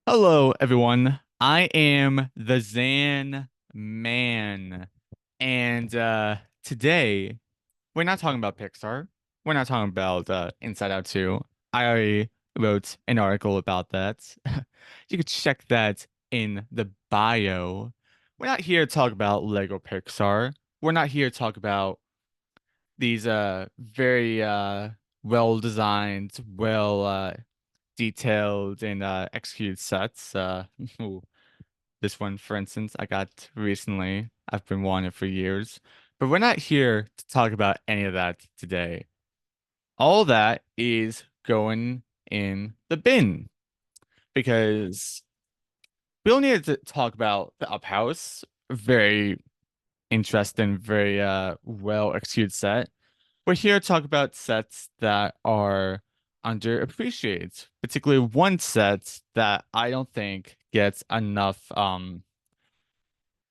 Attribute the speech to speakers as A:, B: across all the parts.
A: Hello, everyone. I am the Zan Man. And today, we're not talking about Pixar. We're not talking about Inside Out 2. I already wrote an article about that. You could check that in the bio. We're not here to talk about Lego Pixar. We're not here to talk about these very well designed, well detailed and executed sets. Ooh, this one, for instance, I got recently. I've been wanting it for years. But we're not here to talk about any of that today. All that is going in the bin because we don't need to talk about the Up House. Very interesting, very well executed set. We're here to talk about sets that are underappreciated, particularly one set that I don't think gets enough I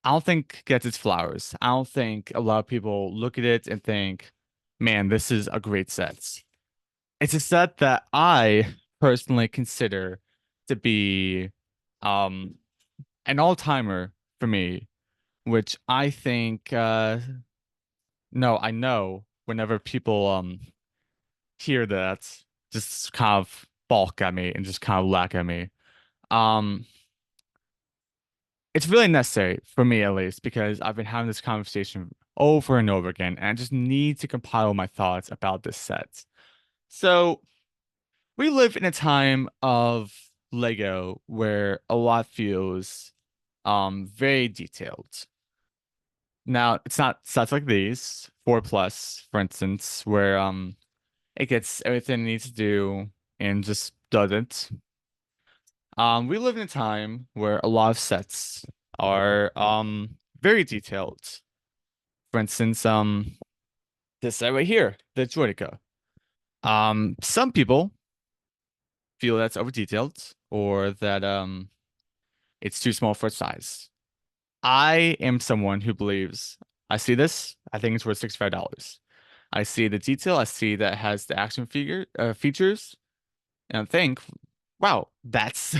A: don't think gets its flowers. I don't think a lot of people look at it and think, man, this is a great set. It's a set that I personally consider to be um an all-timer for me, which I think no, I know whenever people hear that, just kind of balk at me and just kind of laugh at me. Um, it's really necessary for me at least because I've been having this conversation over and over again, and I just need to compile my thoughts about this set. So we live in a time of Lego where a lot feels very detailed. Now, it's not sets like these, 4 plus, for instance, where it gets everything it needs to do and just doesn't. We live in a time where a lot of sets are very detailed. For instance, this set right here, the Droideka. Some people feel that's over detailed or that it's too small for its size. I am someone who believes I see this, I think it's worth $65. I see the detail, I see that it has the action figure features, and I think, wow, that's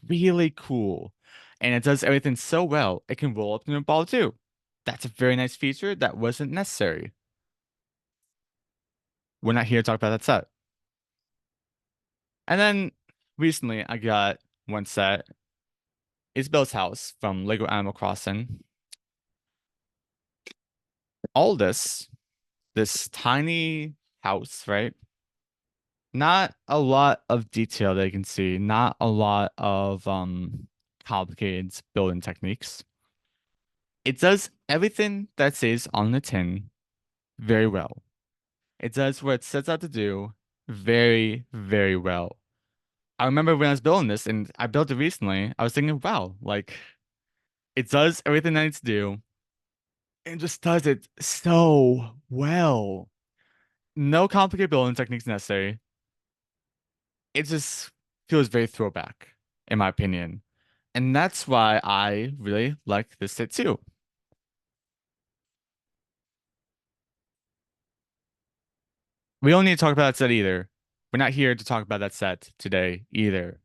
A: really cool. And it does everything so well. It can roll up in a ball too. That's a very nice feature that wasn't necessary. We're not here to talk about that set. And then recently I got one set, Isabel's house from Lego Animal Crossing. All this tiny house, right? Not a lot of detail that you can see, not a lot of complicated building techniques. It does everything that says on the tin very well. It does what it sets out to do very, very well. I remember when I was building this and I built it recently, I was thinking, wow, like it does everything that it needs to do and just does it so well. No complicated building techniques necessary. It just feels very throwback, in my opinion. And that's why I really like this set too. We don't need to talk about that set either. We're not here to talk about that set today either.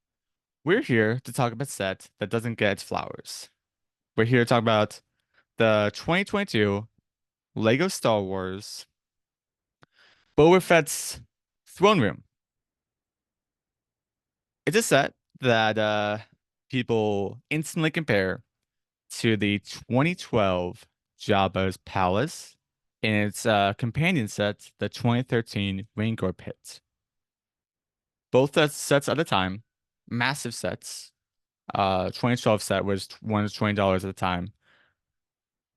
A: We're here to talk about a set that doesn't get its flowers. We're here to talk about the 2022 Lego Star Wars Boba Fett's Throne Room. It's a set that people instantly compare to the 2012 Jabba's Palace and its companion set, the 2013 Rancor Pit. Both sets at the time, massive sets. 2012 set was one of $20 at the time.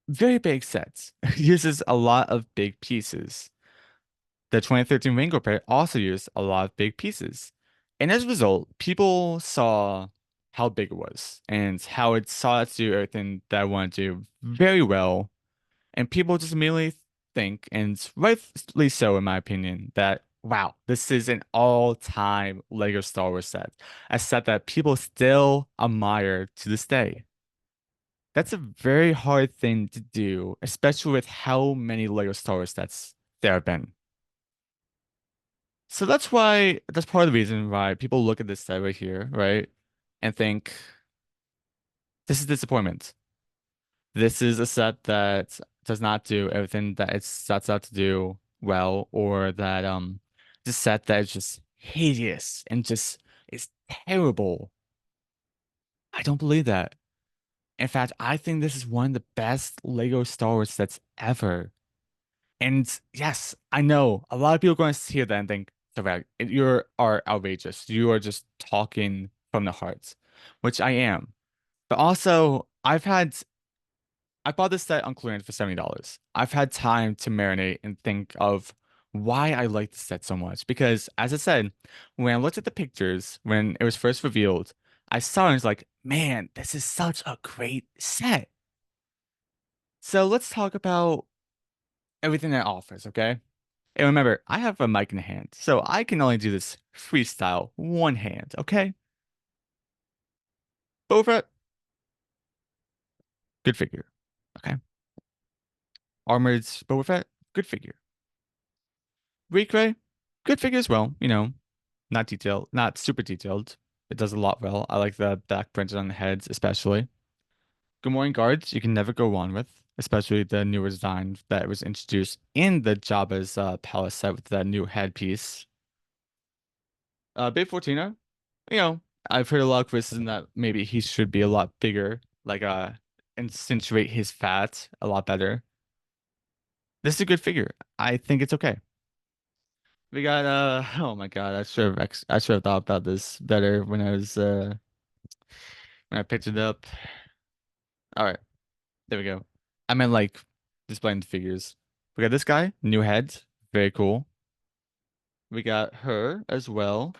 A: Very big sets. Uses a lot of big pieces. The 2013 Rainbow Pair also used a lot of big pieces. And as a result, people saw how big it was and how it saw it do everything that I wanted to do very well. And people just immediately think, and rightly so in my opinion, that wow, this is an all-time Lego Star Wars set. A set that people still admire to this day. That's a very hard thing to do, especially with how many Lego Star Wars sets there have been. So that's part of the reason why people look at this set right here, right? and think this is disappointment. This is a set that does not do everything that it sets out to do well, or that this set that is just hideous and just is terrible. I don't believe that. In fact, I think this is one of the best Lego Star Wars sets ever. And yes, I know a lot of people are going to hear that and think, "Savag, you are outrageous. You are just talking from the heart," which I am. But also, I bought this set on clearance for $70. I've had time to marinate and think of why I like this set so much. Because as I said, when I looked at the pictures when it was first revealed, I saw it and was like, man, this is such a great set. So let's talk about everything it offers, okay? And remember, I have a mic in hand, so I can only do this freestyle one hand, okay? Boba Fett, good figure. Okay. Armored Boba Fett, good figure. Recray, good figure as well, not detailed, not super detailed. It does a lot well. I like the back printed on the heads, especially. Good morning guards, you can never go wrong with, especially the newer design that was introduced in the Jabba's palace set with that new headpiece. Babe Fortuna, you know, I've heard a lot of criticism that maybe he should be a lot bigger, like accentuate his fat a lot better. This is a good figure. I think it's okay. We got oh my God, I should have thought about this better when I picked it up. All right, there we go. I meant like displaying the figures. We got this guy, new head, very cool. We got her as well.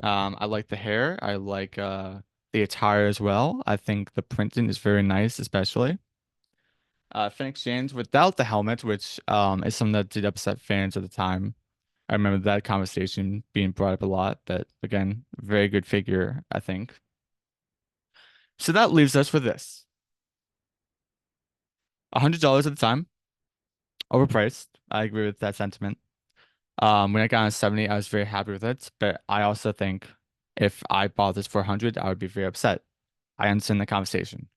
A: I like the hair. I like the attire as well. I think the printing is very nice, especially. Fennec Shand without the helmet, which is something that did upset fans at the time. I remember that conversation being brought up a lot, but again, very good figure, I think. So that leaves us with this. $100 at the time, overpriced. I agree with that sentiment. When I got on 70, I was very happy with it, but I also think if I bought this for 100, I would be very upset. I understand the conversation.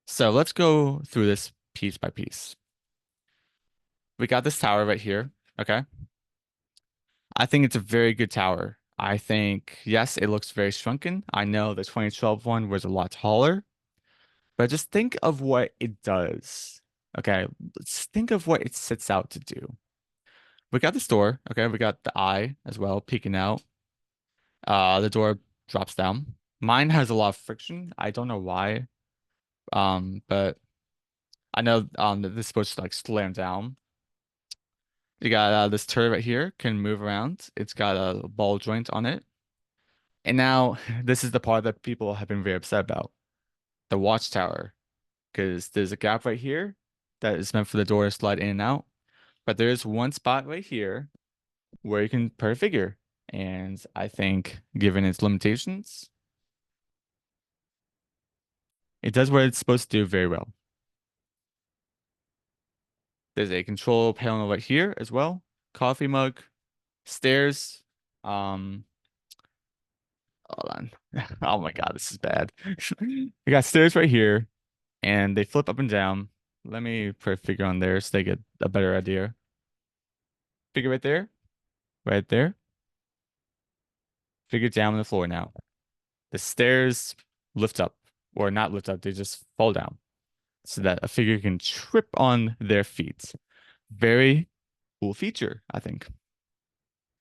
A: So let's go through this piece by piece. We got this tower right here. Okay. I think it's a very good tower. I think, yes, it looks very shrunken. I know the 2012 one was a lot taller, but just think of what it does. Okay. Let's think of what it sets out to do. We got this door. Okay. We got the eye as well peeking out. The door drops down. Mine has a lot of friction. I don't know why. But I know that this is supposed to like slam down. You got this turret right here can move around. It's got a ball joint on it. And now this is the part that people have been very upset about. The watchtower. Because there's a gap right here that is meant for the door to slide in and out. But there's one spot right here where you can put a figure. And I think given its limitations, it does what it's supposed to do very well. There's a control panel right here as well. Coffee mug, stairs. Um, Hold on. Oh my God, this is bad. We got stairs right here, and they flip up and down. Let me put a figure on there so they get a better idea. Figure right there, right there. Figure down on the floor now. The stairs lift up, or not lift up, they just fall down so that a figure can trip on their feet. Very cool feature, I think.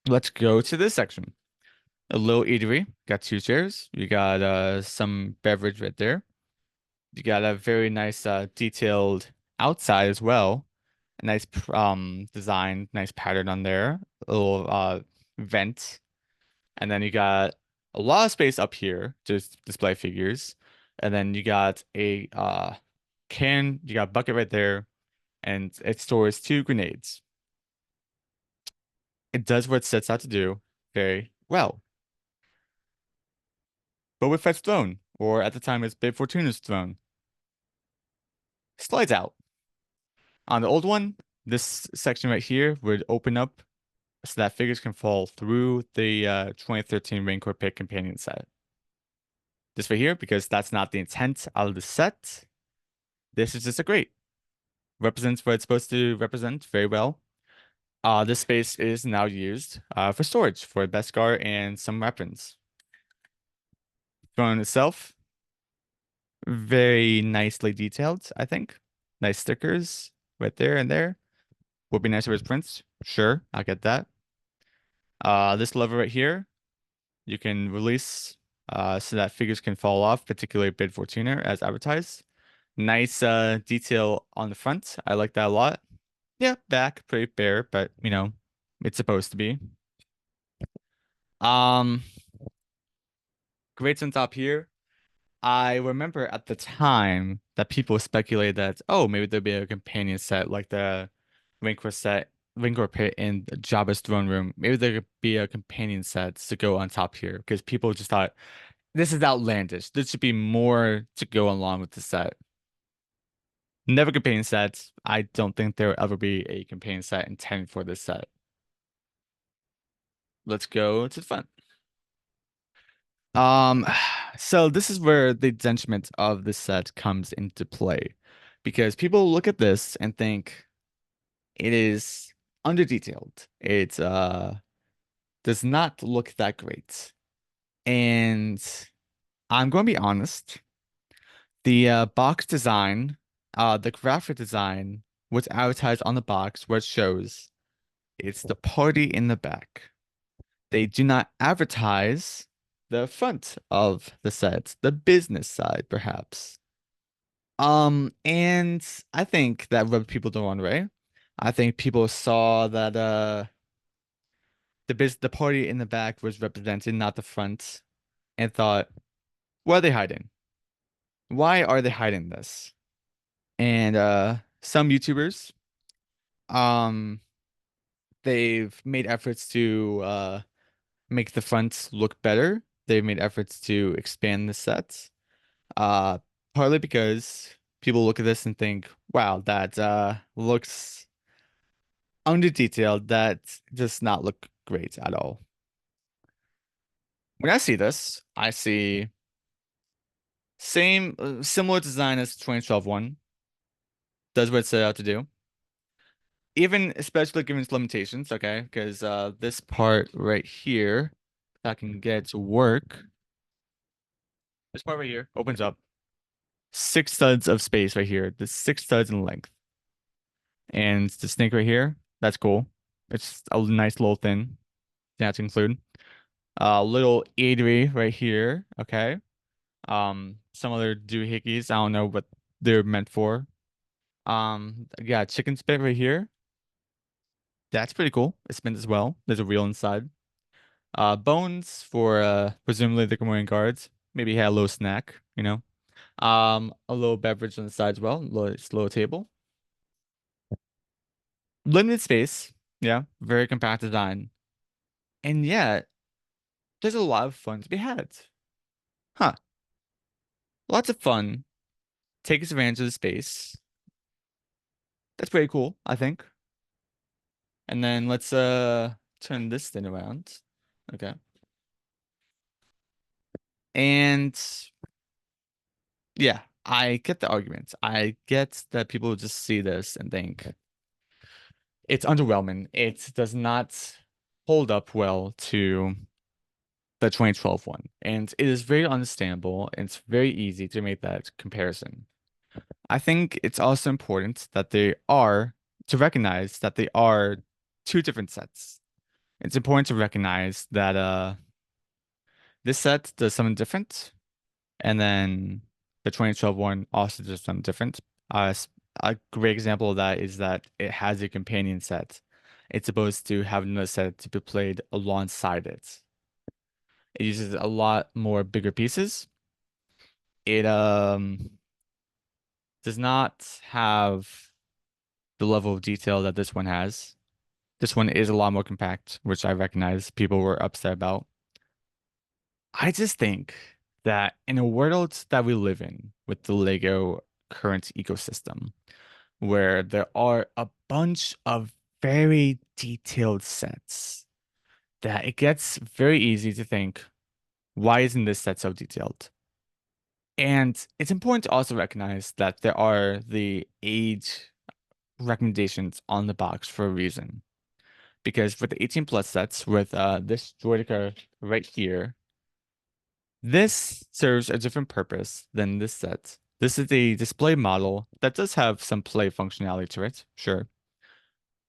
A: Let's go to this section. A little eatery. Got two chairs. You got some beverage right there. You got a very nice detailed outside as well. A nice design, nice pattern on there. A little vent. And then you got a lot of space up here to display figures. And then you got a you got a bucket right there, and it stores two grenades. It does what it sets out to do very well. Boba Fett's throne, or at the time it's Babe Fortuna's throne, slides out. On the old one, this section right here would open up so that figures can fall through the 2013 Rancor Pit companion set. this right here because that's not the intent of the set. This is just a grate. Represents what it's supposed to represent very well. This space is now used for storage for a Beskar and some weapons. Throne itself, very nicely detailed, I think. Nice stickers right there and there. Would be nicer with prints. Sure, I'll get that. This lever right here, you can release so that figures can fall off, particularly Bid Fortuna as advertised. Nice detail on the front. I like that a lot. Yeah, back pretty bare, but it's supposed to be. Um, Greats on top here. I remember at the time that people speculated that, oh, maybe there'd be a companion set like the Rancor Pit in Jabba's throne room. Maybe there could be a companion set to go on top here because people just thought this is outlandish. There should be more to go along with the set. Never companion sets. I don't think there will ever be a companion set intended for this set. Let's go to the front. Um, so this is where the dentiment of the set comes into play, because people look at this and think it is under detailed. It does not look that great. And I'm going to be honest, the box design, the graphic design, what's advertised on the box, what it shows, it's the party in the back. They do not advertise the front of the set, the business side, perhaps. And I think that rubbed people the wrong way. I think people saw that the party in the back was represented, not the front, and thought, what are they hiding? Why are they hiding this? And some YouTubers, um, they've made efforts to make the front look better. They've made efforts to expand the sets. Uh, Partly because people look at this and think, wow, that looks under detailed. That does not look great at all. When I see this, I see same similar design as 2012 one. Does what it set out to do. Even especially given its limitations, okay? Because this part right here, if I can get it to work, this part right here opens up. 6 studs of space right here. The 6 studs in length. And the snake right here, that's cool. It's a nice little thing to include. Little eatery right here. Okay. Some other doohickeys. I don't know what they're meant for. Yeah, chicken spit right here. That's pretty cool. It spins as well. There's a wheel inside. Bones for presumably the Gamorrean guards. Maybe he had a little snack. A little beverage on the side as well. Little table. Limited space. Yeah, very compact design. And yet, there's a lot of fun to be had. Huh. Lots of fun. Takes advantage of the space. That's pretty cool, I think. And then let's turn this thing around. Okay. And yeah, I get the argument. I get that people just see this and think it's underwhelming. It does not hold up well to the 2012 one. And it is very understandable. And it's very easy to make that comparison. I think it's also important that to recognize that they are two different sets. It's important to recognize that this set does something different, and then the 2012 one also does something different. A great example of that is that it has a companion set. It's supposed to have another set to be played alongside it. It uses a lot more bigger pieces. It does not have the level of detail that this one has. This one is a lot more compact, which I recognize people were upset about. I just think that in a world that we live in with the Lego current ecosystem, where there are a bunch of very detailed sets, that it gets very easy to think, why isn't this set so detailed? And it's important to also recognize that there are the age recommendations on the box for a reason. Because for the 18 plus sets with this Droideka right here, this serves a different purpose than this set. This is a display model that does have some play functionality to it, sure.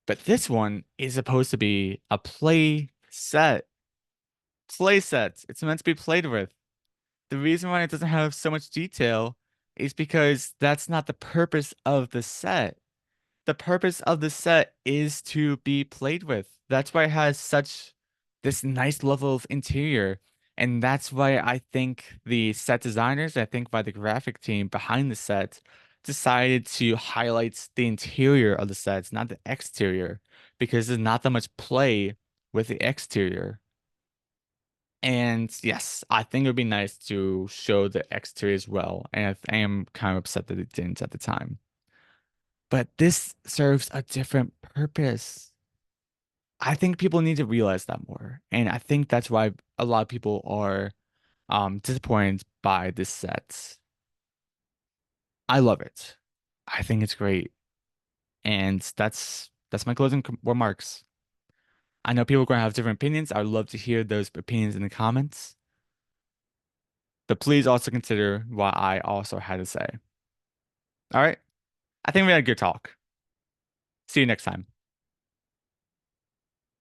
A: But this one is supposed to be a play set. Play set. It's meant to be played with. The reason why it doesn't have so much detail is because that's not the purpose of the set. The purpose of the set is to be played with. That's why it has such this nice level of interior. And that's why I think the set designers, I think by the graphic team behind the set, decided to highlight the interior of the sets, not the exterior, because there's not that much play with the exterior. And yes, I think it would be nice to show the exterior as well. And I am kind of upset that it didn't at the time. But this serves a different purpose. I think people need to realize that more. And I think that's why a lot of people are disappointed by this set. I love it. I think it's great. And that's my closing remarks. I know people are going to have different opinions. I'd love to hear those opinions in the comments. But please also consider what I also had to say. All right. I think we had a good talk. See you next time.